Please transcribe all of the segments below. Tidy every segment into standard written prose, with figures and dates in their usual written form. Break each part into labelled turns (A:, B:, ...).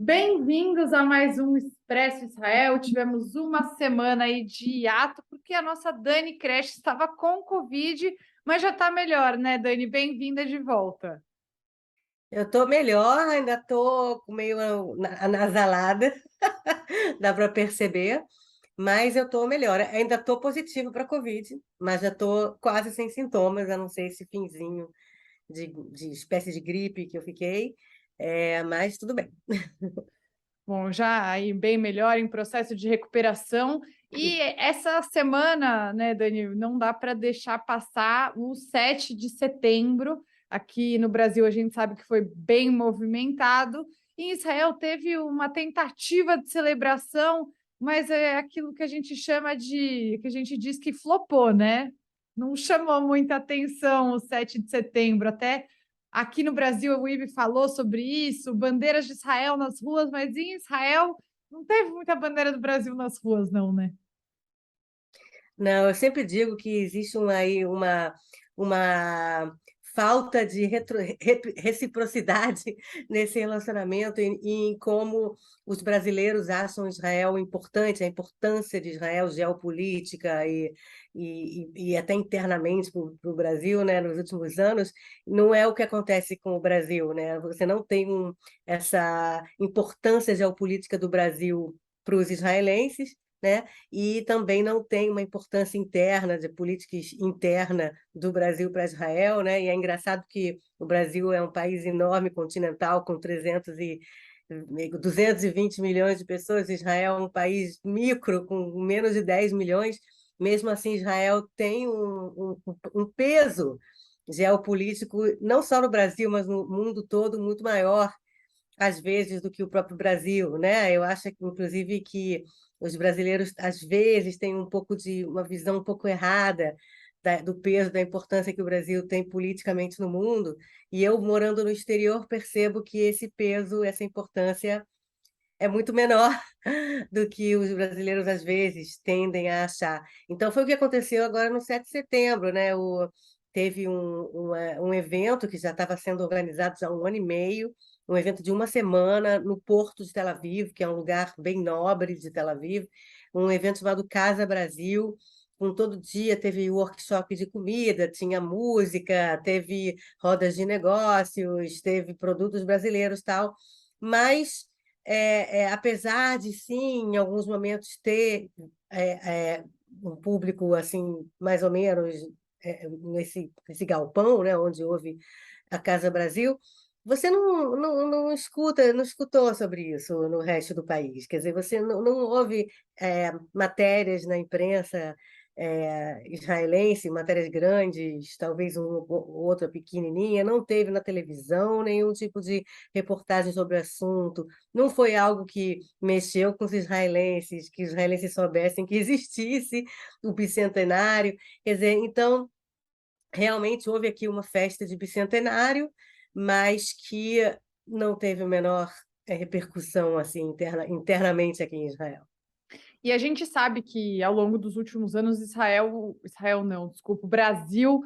A: Bem-vindos a mais um Expresso Israel. Tivemos uma semana aí de hiato, porque a nossa Dani Creche estava com Covid, mas já está melhor, né, Dani? Bem-vinda de volta.
B: Eu estou melhor, ainda estou meio anasalada, dá para perceber, mas eu estou melhor. Ainda estou positiva para a Covid, mas já estou quase sem sintomas, a não ser esse finzinho de espécie de gripe que eu fiquei, mas tudo bem.
A: Bom, já aí bem melhor em processo de recuperação. E essa semana, né, Dani, não dá para deixar passar o 7 de setembro. Aqui no Brasil, a gente sabe que foi bem movimentado. Em Israel teve uma tentativa de celebração, mas é aquilo que a gente chama de, que a gente diz que flopou, né? Não chamou muita atenção o 7 de setembro, até aqui no Brasil, o IBE falou sobre isso, bandeiras de Israel nas ruas, mas em Israel não teve muita bandeira do Brasil nas ruas, não, né?
B: Não, eu sempre digo que existe uma falta de reciprocidade nesse relacionamento e em como os brasileiros acham Israel importante, a importância de Israel geopolítica e até internamente para o Brasil, né, nos últimos anos, não é o que acontece com o Brasil, né? Você não tem essa importância geopolítica do Brasil para os israelenses, né? E também não tem uma importância interna, de política interna do Brasil para Israel, né? E é engraçado que o Brasil é um país enorme, continental, com 220 milhões de pessoas, Israel é um país micro, com menos de 10 milhões, mesmo assim Israel tem um peso geopolítico, não só no Brasil, mas no mundo todo, muito maior às vezes, do que o próprio Brasil, né? Eu acho, inclusive, que os brasileiros, às vezes, têm um pouco de uma visão um pouco errada do peso, da importância que o Brasil tem politicamente no mundo, e eu, morando no exterior, percebo que esse peso, essa importância é muito menor do que os brasileiros, às vezes, tendem a achar. Então, foi o que aconteceu agora no 7 de setembro, né? Teve um evento que já estava sendo organizado já há um ano e meio, um evento de uma semana no Porto de Tel Aviv, que é um lugar bem nobre de Tel Aviv, um evento chamado Casa Brasil, com todo dia teve workshop de comida, tinha música, teve rodas de negócios, teve produtos brasileiros e tal, mas apesar de, sim, em alguns momentos ter um público assim mais ou menos nesse galpão, né, onde houve a Casa Brasil, você não escutou sobre isso no resto do país. Quer dizer, você não houve matérias na imprensa israelense, matérias grandes, talvez outra pequenininha, não teve na televisão nenhum tipo de reportagem sobre o assunto, não foi algo que mexeu com os israelenses, que os israelenses soubessem que existisse o bicentenário. Quer dizer, então, realmente houve aqui uma festa de bicentenário, mas que não teve a menor repercussão assim internamente aqui em Israel.
A: E a gente sabe que ao longo dos últimos anos, Israel não, desculpa, o Brasil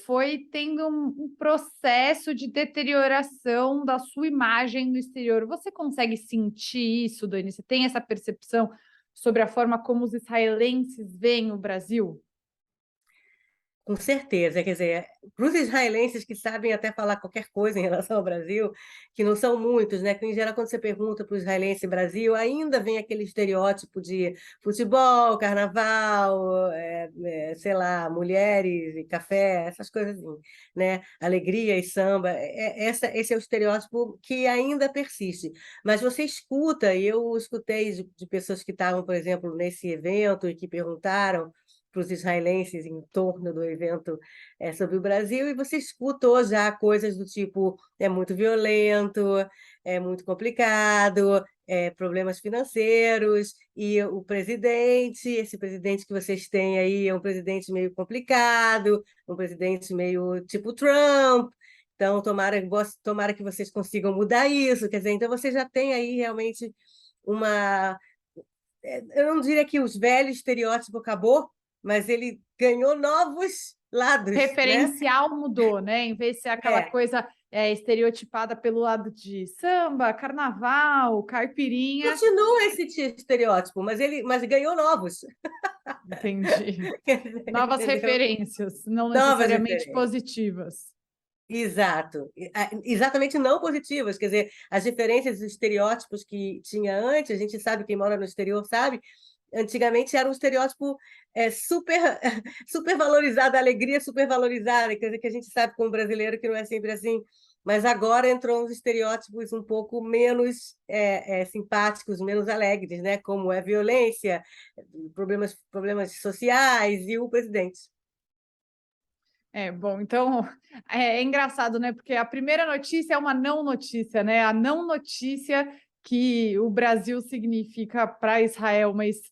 A: foi tendo um processo de deterioração da sua imagem no exterior. Você consegue sentir isso, Dani? Você tem essa percepção sobre a forma como os israelenses veem o Brasil?
B: Com certeza, quer dizer, para os israelenses que sabem até falar qualquer coisa em relação ao Brasil, que não são muitos, né? Que em geral, quando você pergunta para o israelense Brasil, ainda vem aquele estereótipo de futebol, carnaval, sei lá, mulheres e café, essas coisas assim, né? Alegria e samba. Esse é o estereótipo que ainda persiste. Mas você escuta, e eu escutei de pessoas que estavam, por exemplo, nesse evento e que perguntaram para os israelenses em torno do evento sobre o Brasil, e você escutou já coisas do tipo: é muito violento, é muito complicado, problemas financeiros, e esse presidente que vocês têm aí é um presidente meio complicado, um presidente meio tipo Trump. Então, tomara que vocês consigam mudar isso. Quer dizer, então você já tem aí realmente uma. Eu não diria que os velhos estereótipos acabou, mas ele ganhou novos lados, né?
A: Referencial mudou, né? Em vez de ser aquela
B: É,
A: coisa estereotipada pelo lado de samba, carnaval, caipirinha.
B: Continua esse estereótipo, mas ganhou novos.
A: Entendi. Novas
B: Entendeu?
A: referências, não
B: Novas
A: necessariamente
B: referências.
A: positivas.
B: Exato. Exatamente não positivas, quer dizer, as diferenças, os estereótipos que tinha antes, a gente sabe, quem mora no exterior sabe, antigamente era um estereótipo super, super valorizado, a alegria super valorizada, quer dizer, que a gente sabe como brasileiro que não é sempre assim, mas agora entrou uns estereótipos um pouco menos simpáticos, menos alegres, né? Como é violência, problemas sociais e o presidente.
A: Bom, então é engraçado, né? Porque a primeira notícia é uma não notícia, né? A não notícia que o Brasil significa para Israel, mas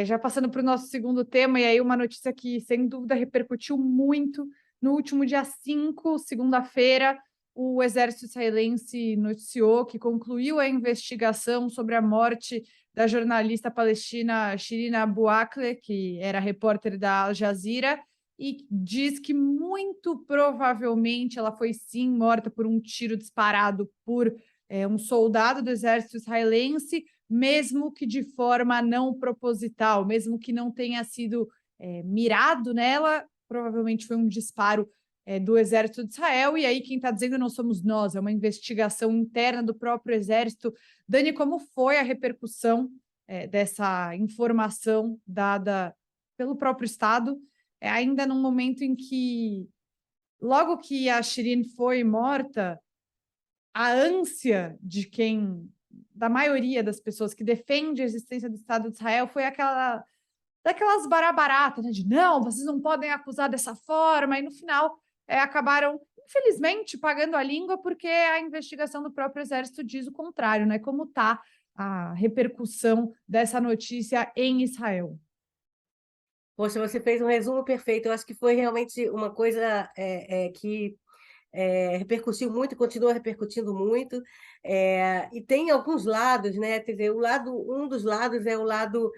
A: já passando para o nosso segundo tema, e aí uma notícia que, sem dúvida, repercutiu muito no último dia 5, segunda-feira, o exército israelense noticiou que concluiu a investigação sobre a morte da jornalista palestina Shirin Abu Akleh, que era repórter da Al Jazeera, e diz que muito provavelmente ela foi sim morta por um tiro disparado por um soldado do exército israelense, mesmo que de forma não proposital, mesmo que não tenha sido mirado nela, provavelmente foi um disparo do exército de Israel, e aí quem está dizendo não somos nós, é uma investigação interna do próprio exército. Dani, como foi a repercussão dessa informação dada pelo próprio Estado? Ainda num momento em que, logo que a Shirin foi morta, a ânsia de da maioria das pessoas que defende a existência do Estado de Israel foi daquelas barabaratas, né, de não, vocês não podem acusar dessa forma, e no final acabaram, infelizmente, pagando a língua porque a investigação do próprio Exército diz o contrário, né? Como está a repercussão dessa notícia em Israel?
B: Poxa, você fez um resumo perfeito. Eu acho que foi realmente uma coisa que repercutiu muito, continua repercutindo muito, e tem alguns lados, né? Quer dizer, um dos lados é o lado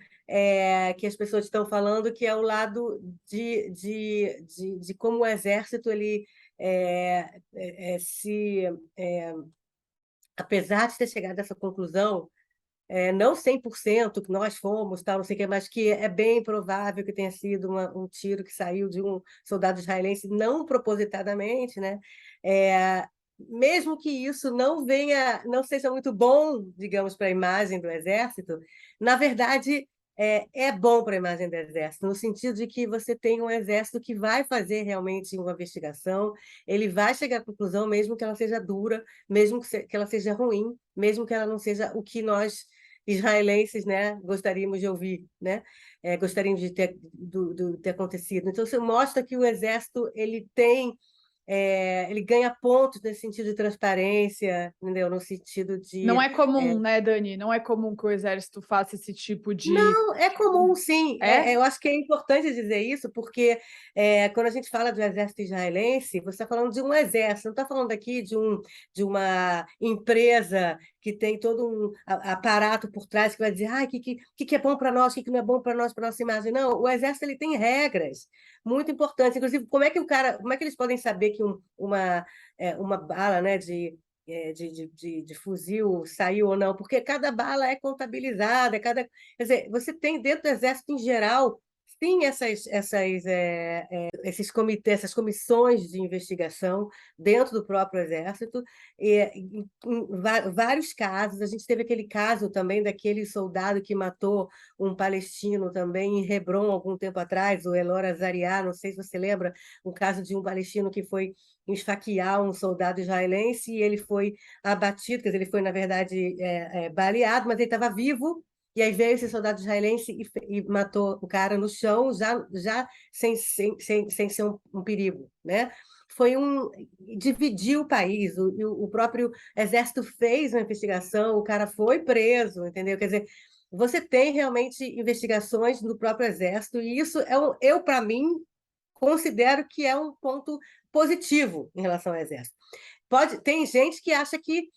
B: que as pessoas estão falando, que é o lado de como o exército ele apesar de ter chegado a essa conclusão, não 100% que nós fomos, tal, não sei o que, mas que é bem provável que tenha sido um tiro que saiu de um soldado israelense, não propositadamente, né? Mesmo que isso não seja muito bom, digamos, para a imagem do Exército, na verdade é bom para a imagem do Exército, no sentido de que você tem um Exército que vai fazer realmente uma investigação, ele vai chegar à conclusão, mesmo que ela seja dura, mesmo que ela seja ruim, mesmo que ela não seja o que nós israelenses, né, gostaríamos de ouvir, né? Gostaríamos de ter acontecido. Então, você mostra que o Exército ele ganha pontos nesse sentido de transparência, entendeu? No sentido
A: Não
B: de
A: é comum, né, Dani? Não é comum que o exército faça esse tipo de.
B: não, é comum, sim.
A: É?
B: Eu acho que é importante dizer isso, porque quando a gente fala do exército israelense, você está falando de um exército, não está falando aqui de uma empresa que tem todo um aparato por trás que vai dizer que é bom para nós, o que não é bom para nós, para nossa imagem. Não, o exército ele tem regras muito importantes. Inclusive, como é que eles podem saber que uma bala, né, de fuzil saiu ou não, porque cada bala é contabilizada, quer dizer, você tem dentro do Exército em geral, sim, esses comitês, essas comissões de investigação dentro do próprio Exército, em vários casos, a gente teve aquele caso também daquele soldado que matou um palestino também em Hebron algum tempo atrás, o Elor Azariah, não sei se você lembra, um caso de um palestino que foi esfaquear um soldado israelense e ele foi abatido, quer dizer, ele foi, na verdade, baleado, mas ele estava vivo, e aí veio esse soldado israelense e matou o cara no chão, já sem ser um perigo, né? Dividiu o país, o próprio exército fez uma investigação, o cara foi preso, entendeu? Quer dizer, você tem realmente investigações no próprio exército, e isso para mim, considero que é um ponto positivo em relação ao Exército. Tem gente que acha que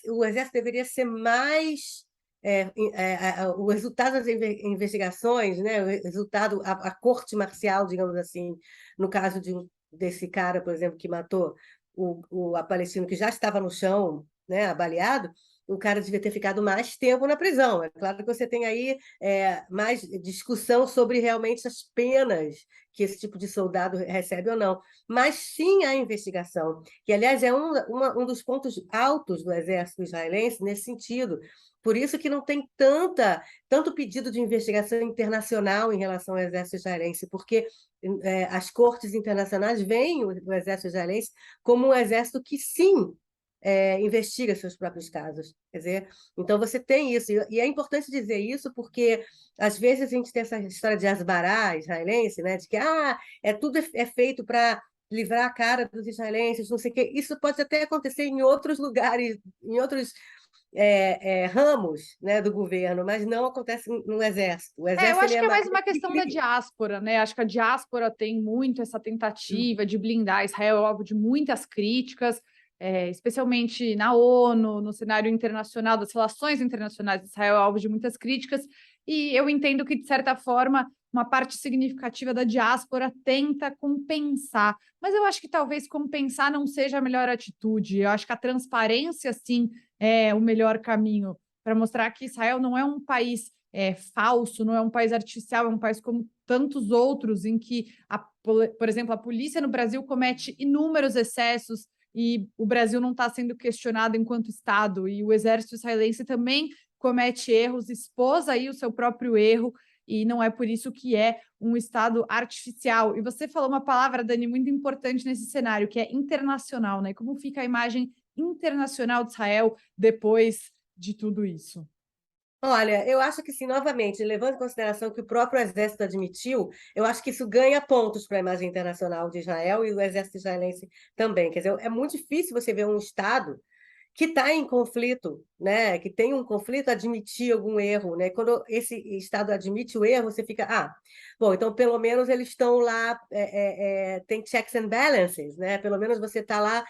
B: o Exército deveria ser mais. O resultado das investigações, né, o resultado, a corte marcial, digamos assim, no caso desse cara, por exemplo, que matou a palestino que já estava no chão, né, baleado, o cara devia ter ficado mais tempo na prisão. É claro que você tem aí mais discussão sobre realmente as penas que esse tipo de soldado recebe ou não. Mas sim a investigação, que, aliás, é um dos pontos altos do exército israelense nesse sentido. Por isso que não tem tanto pedido de investigação internacional em relação ao exército israelense, porque as cortes internacionais veem o exército israelense como um exército que, sim, investiga seus próprios casos. Quer dizer, então você tem isso, e é importante dizer isso porque às vezes a gente tem essa história de Asbará israelense, né, de que tudo é feito para livrar a cara dos israelenses, não sei o quê. Isso pode até acontecer em outros lugares, em outros ramos, né, do governo, mas não acontece no Exército. O
A: Eu
B: Exército ele
A: acho
B: é
A: que é
B: mais
A: mais uma questão da diáspora, né? Acho que a diáspora tem muito essa tentativa de blindar Israel, é alvo de muitas críticas, especialmente na ONU, no cenário internacional, das relações internacionais. Israel é alvo de muitas críticas, e eu entendo que, de certa forma, uma parte significativa da diáspora tenta compensar. Mas eu acho que talvez compensar não seja a melhor atitude. Eu acho que a transparência, sim, é o melhor caminho para mostrar que Israel não é um país falso, não é um país artificial, é um país como tantos outros, em que, por exemplo, a polícia no Brasil comete inúmeros excessos e o Brasil não está sendo questionado enquanto Estado, e o exército israelense também comete erros, expôs aí o seu próprio erro, e não é por isso que é um Estado artificial. E você falou uma palavra, Dani, muito importante nesse cenário, que é internacional, né? Como fica a imagem internacional de Israel depois de tudo isso?
B: Olha, eu acho que, sim, novamente, levando em consideração que o próprio Exército admitiu, eu acho que isso ganha pontos para a imagem internacional de Israel e do Exército israelense também. Quer dizer, é muito difícil você ver um Estado que está em conflito, né? Que tem um conflito, admitir algum erro, né? Quando esse Estado admite o erro, você fica, bom, então pelo menos eles estão lá, tem checks and balances, né? Pelo menos você está lá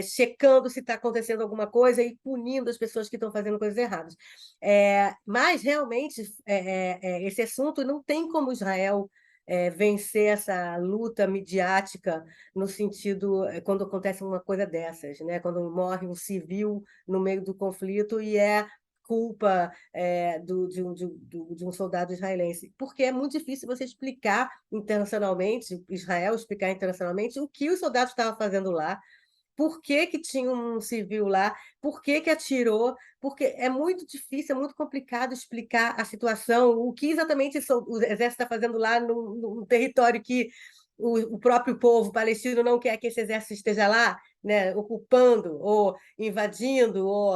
B: checando se está acontecendo alguma coisa e punindo as pessoas que estão fazendo coisas erradas. Mas realmente esse assunto não tem como Israel vencer essa luta midiática no sentido quando acontece uma coisa dessas, né? Quando morre um civil no meio do conflito e é culpa de um soldado israelense, porque é muito difícil você explicar internacionalmente, Israel explicar internacionalmente o que os soldados estavam fazendo lá, por que que tinha um civil lá, por que que atirou, porque é muito difícil, é muito complicado explicar a situação, o que exatamente o exército está fazendo lá no território que o próprio povo palestino não quer que esse exército esteja lá, né, ocupando, ou invadindo, ou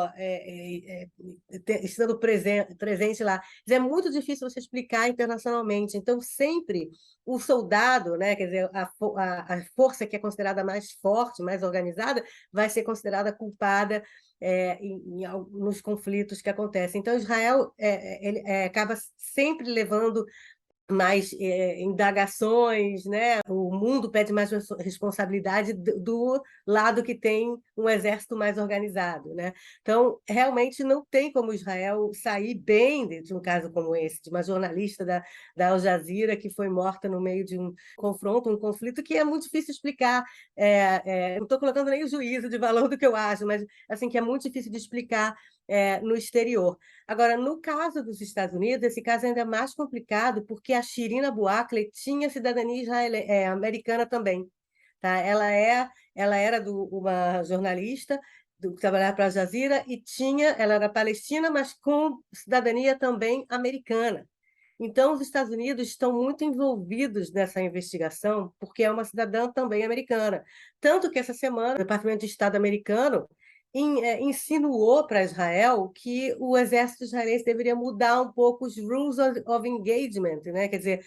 B: estando presente lá. É muito difícil você explicar internacionalmente. Então, sempre o soldado, né, quer dizer, a força que é considerada mais forte, mais organizada, vai ser considerada culpada nos conflitos que acontecem. Então, Israel ele acaba sempre levando mais indagações, né? O mundo pede mais responsabilidade do lado que tem um exército mais organizado, né? Então, realmente não tem como Israel sair bem de um caso como esse, de uma jornalista da Al Jazeera que foi morta no meio de um confronto, um conflito que é muito difícil explicar. Não estou colocando nem o juízo de valor do que eu acho, mas assim que é muito difícil de explicar no exterior. Agora, no caso dos Estados Unidos, esse caso é ainda mais complicado, porque a Shirin Abu Akleh tinha cidadania americana também. Tá? Ela era uma jornalista que trabalhava para a Al Jazeera e ela era palestina, mas com cidadania também americana. Então, os Estados Unidos estão muito envolvidos nessa investigação, porque é uma cidadã também americana. Tanto que essa semana, o Departamento de Estado americano insinuou para Israel que o exército israelense deveria mudar um pouco os rules of engagement, né? Quer dizer,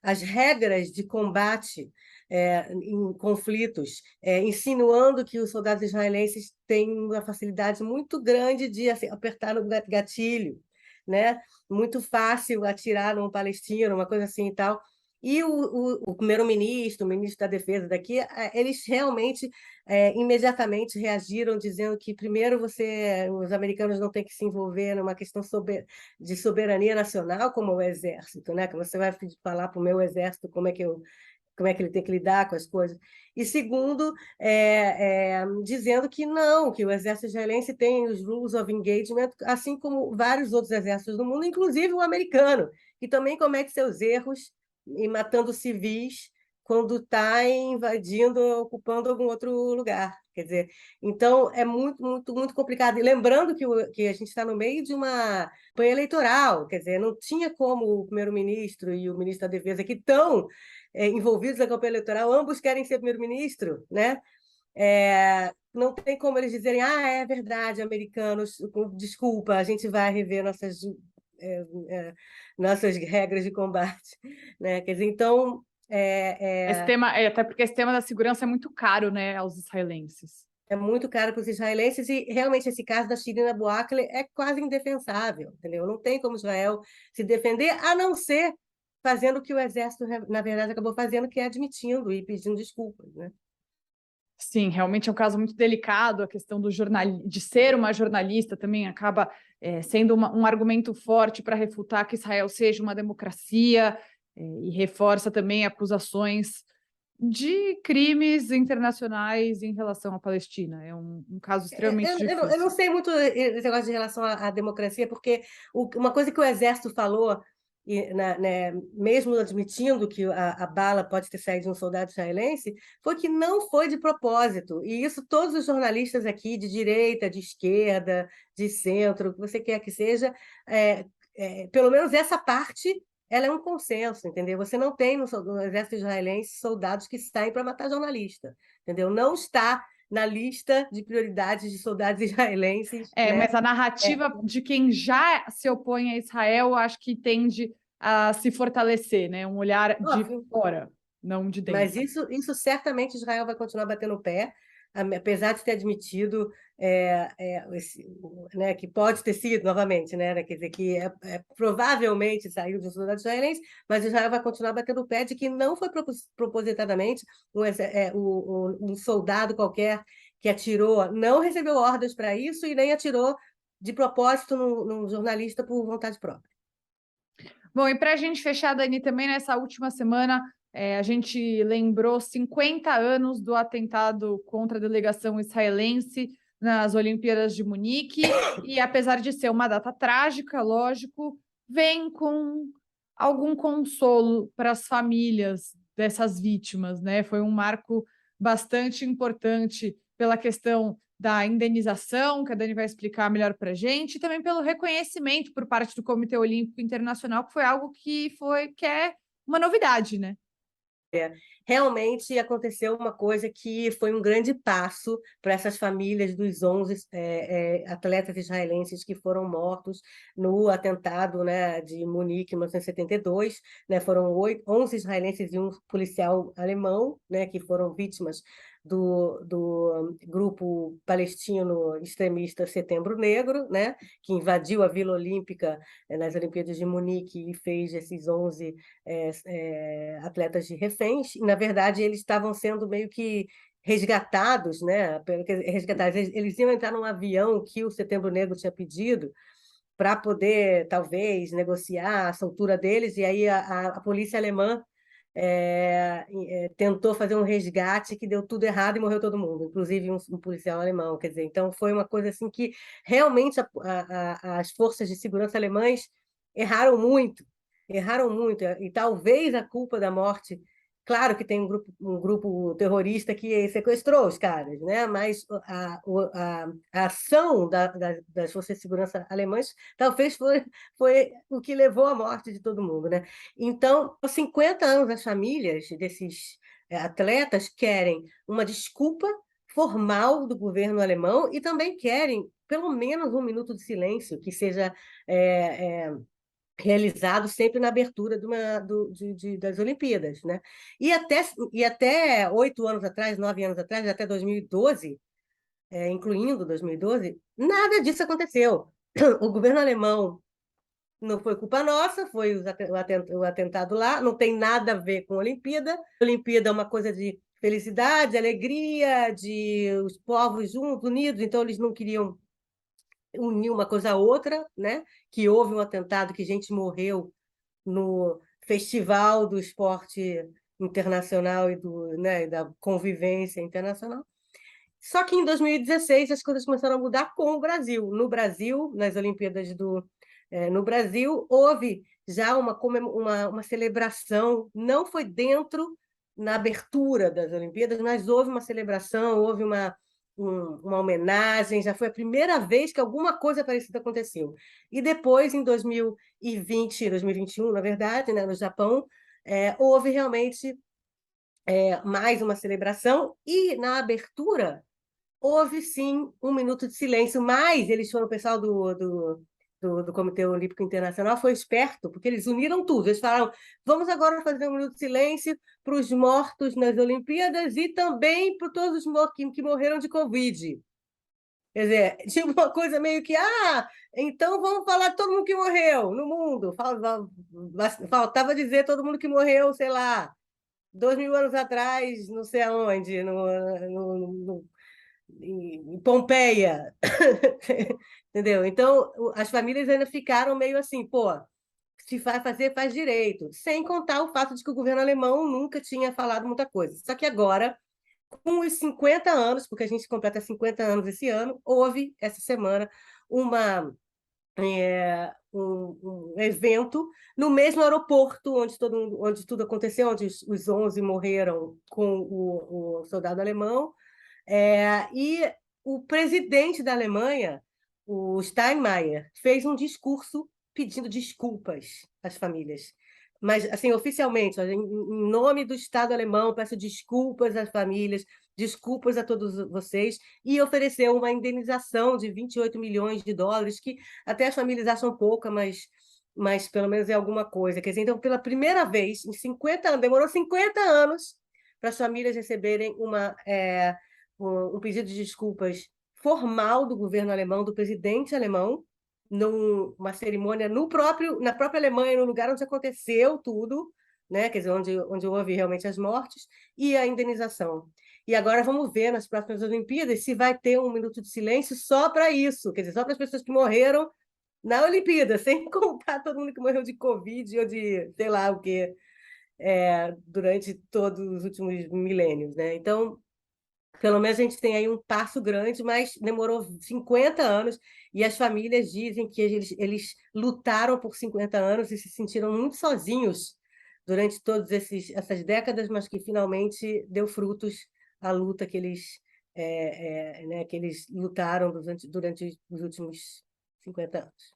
B: as regras de combate em conflitos, insinuando que os soldados israelenses têm uma facilidade muito grande de assim, apertar no gatilho, né? Muito fácil atirar num palestino, uma coisa assim e tal. E o primeiro-ministro, o ministro da Defesa daqui, eles realmente imediatamente reagiram, dizendo que, primeiro, os americanos não têm que se envolver numa questão de soberania nacional, como o Exército, né? Que você vai falar para o meu Exército como é que eu como é que ele tem que lidar com as coisas. E segundo, dizendo que não, que o exército israelense tem os rules of engagement, assim como vários outros exércitos do mundo, inclusive o americano, que também comete seus erros e matando civis quando está invadindo, ocupando algum outro lugar. Quer dizer, então é muito, muito, muito complicado. E lembrando que a gente está no meio de uma campanha eleitoral, quer dizer, não tinha como o primeiro-ministro e o ministro da Defesa, que estão envolvidos na campanha eleitoral, ambos querem ser primeiro-ministro, né? Não tem como eles dizerem, é verdade, americanos, desculpa, a gente vai rever nossas regras de combate, né? Quer dizer, então
A: Esse tema, até porque esse tema da segurança é muito caro, né, aos israelenses.
B: é muito caro para os israelenses e realmente esse caso da Shirin Abu Akleh é quase indefensável, entendeu? Não tem como Israel se defender, a não ser fazendo o que o exército, na verdade, acabou fazendo, que é admitindo e pedindo desculpas, né?
A: Sim, realmente é um caso muito delicado. A questão de ser uma jornalista também acaba sendo um argumento forte para refutar que Israel seja uma democracia, e reforça também acusações de crimes internacionais em relação à Palestina. É um caso extremamente
B: Eu não
A: difícil.
B: sei muito esse negócio de relação à democracia, porque uma coisa que o exército falou, né, mesmo admitindo que a bala pode ter saído de um soldado israelense, foi que não foi de propósito. E isso todos os jornalistas aqui, de direita, de esquerda, de centro, o que você quer que seja, pelo menos essa parte, ela é um consenso, entendeu? Você não tem no exército israelense soldados que saem para matar jornalista, entendeu? Não está na lista de prioridades de soldados israelenses, né?
A: Mas a narrativa de quem já se opõe a Israel, acho que tende a se fortalecer, né? Um olhar de
B: Óbvio.
A: fora, não de
B: Mas
A: dentro.
B: isso certamente Israel vai continuar batendo o pé, apesar de ter admitido né, que pode ter sido novamente, né, quer dizer, que provavelmente saiu de um soldado israelense, mas Israel vai continuar batendo o pé de que não foi propositadamente um soldado qualquer que atirou, não recebeu ordens para isso e nem atirou de propósito num jornalista por vontade própria.
A: Bom, e para a gente fechar, Dani, também nessa última semana, a gente lembrou 50 anos do atentado contra a delegação israelense nas Olimpíadas de Munique, e apesar de ser uma data trágica, lógico, vem com algum consolo para as famílias dessas vítimas, né? Foi um marco bastante importante pela questão da indenização, que a Dani vai explicar melhor para a gente, e também pelo reconhecimento por parte do Comitê Olímpico Internacional, que foi algo que é uma novidade, né?
B: Realmente aconteceu uma coisa que foi um grande passo para essas famílias dos 11 atletas israelenses que foram mortos no atentado, né, de Munique, em 1972. Né, foram 11 israelenses e um policial alemão, né, que foram vítimas do grupo palestino extremista Setembro Negro, né, que invadiu a Vila Olímpica nas Olimpíadas de Munique e fez esses 11 atletas de reféns. E, na verdade, eles estavam sendo meio que resgatados, né? Resgatados. Eles iam entrar num avião que o Setembro Negro tinha pedido para poder, talvez, negociar a soltura deles, e aí a polícia alemã tentou fazer um resgate que deu tudo errado e morreu todo mundo, inclusive um policial alemão. Quer dizer, então foi uma coisa assim que realmente as forças de segurança alemãs erraram muito, e talvez a culpa da morte, claro que tem um grupo terrorista que sequestrou os caras, né? Mas a ação das forças de segurança alemãs talvez foi o que levou à morte de todo mundo, né? Então, aos 50 anos, as famílias desses atletas querem uma desculpa formal do governo alemão e também querem pelo menos um minuto de silêncio que seja realizado sempre na abertura das Olimpíadas, né? E até 8 anos atrás, 9 anos atrás, até 2012, incluindo 2012, nada disso aconteceu. O governo alemão não foi culpa nossa, foi o atentado lá, não tem nada a ver com a Olimpíada. A Olimpíada é uma coisa de felicidade, alegria, de os povos juntos, unidos, então eles não queriam unir uma coisa a outra, né? Que houve um atentado, que gente morreu no Festival do Esporte internacional e né, da convivência internacional. Só que em 2016 as coisas começaram a mudar com o Brasil. No Brasil, nas Olimpíadas no Brasil, houve já uma celebração, não foi na abertura das Olimpíadas, mas houve uma celebração, houve uma homenagem, já foi a primeira vez que alguma coisa parecida aconteceu. E depois, em 2020, 2021, na verdade, né, no Japão, houve realmente mais uma celebração, e na abertura houve sim um minuto de silêncio, mas o pessoal do Comitê Olímpico Internacional foi esperto, porque eles uniram tudo. Eles falaram: vamos agora fazer um minuto de silêncio para os mortos nas Olimpíadas e também para todos os que morreram de Covid. Quer dizer, tinha uma coisa meio que, então vamos falar de todo mundo que morreu no mundo. Faltava dizer todo mundo que morreu, sei lá, 2000 anos atrás, não sei aonde, em Pompeia. Entendeu? Então, as famílias ainda ficaram meio assim, pô, se vai fazer, faz direito. Sem contar o fato de que o governo alemão nunca tinha falado muita coisa. Só que agora, com os 50 anos, porque a gente completa 50 anos esse ano, houve, essa semana, um evento no mesmo aeroporto onde tudo aconteceu, onde os 11 morreram com o soldado alemão, e o presidente da Alemanha, o Steinmeier, fez um discurso pedindo desculpas às famílias. Mas, assim, oficialmente, em nome do Estado alemão, peço desculpas às famílias, desculpas a todos vocês, e ofereceu uma indenização de 28 milhões de dólares, que até as famílias acham pouca, mas pelo menos é alguma coisa. Quer dizer, então, pela primeira vez, em 50 anos, demorou 50 anos para as famílias receberem um pedido de desculpas formal do governo alemão, do presidente alemão, numa cerimônia na própria Alemanha, no lugar onde aconteceu tudo, né? Quer dizer, onde houve realmente as mortes, e a indenização. E agora vamos ver nas próximas Olimpíadas se vai ter um minuto de silêncio só para isso, quer dizer, só para as pessoas que morreram na Olimpíada, sem contar todo mundo que morreu de Covid ou de sei lá o quê, durante todos os últimos milênios, né? Então, pelo menos a gente tem aí um passo grande, mas demorou 50 anos, e as famílias dizem que eles lutaram por 50 anos e se sentiram muito sozinhos durante todas essas décadas, mas que finalmente deu frutos a luta que eles lutaram durante os últimos 50 anos.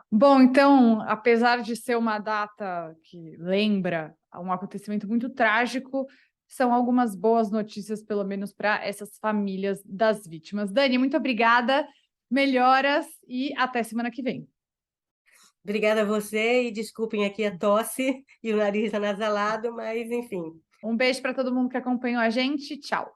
A: Bom, então, apesar de ser uma data que lembra um acontecimento muito trágico, são algumas boas notícias, pelo menos para essas famílias das vítimas. Dani, muito obrigada, melhoras e até semana que vem.
B: Obrigada a você, e desculpem aqui a tosse e o nariz anasalado, mas enfim.
A: Um beijo para todo mundo que acompanhou a gente. Tchau.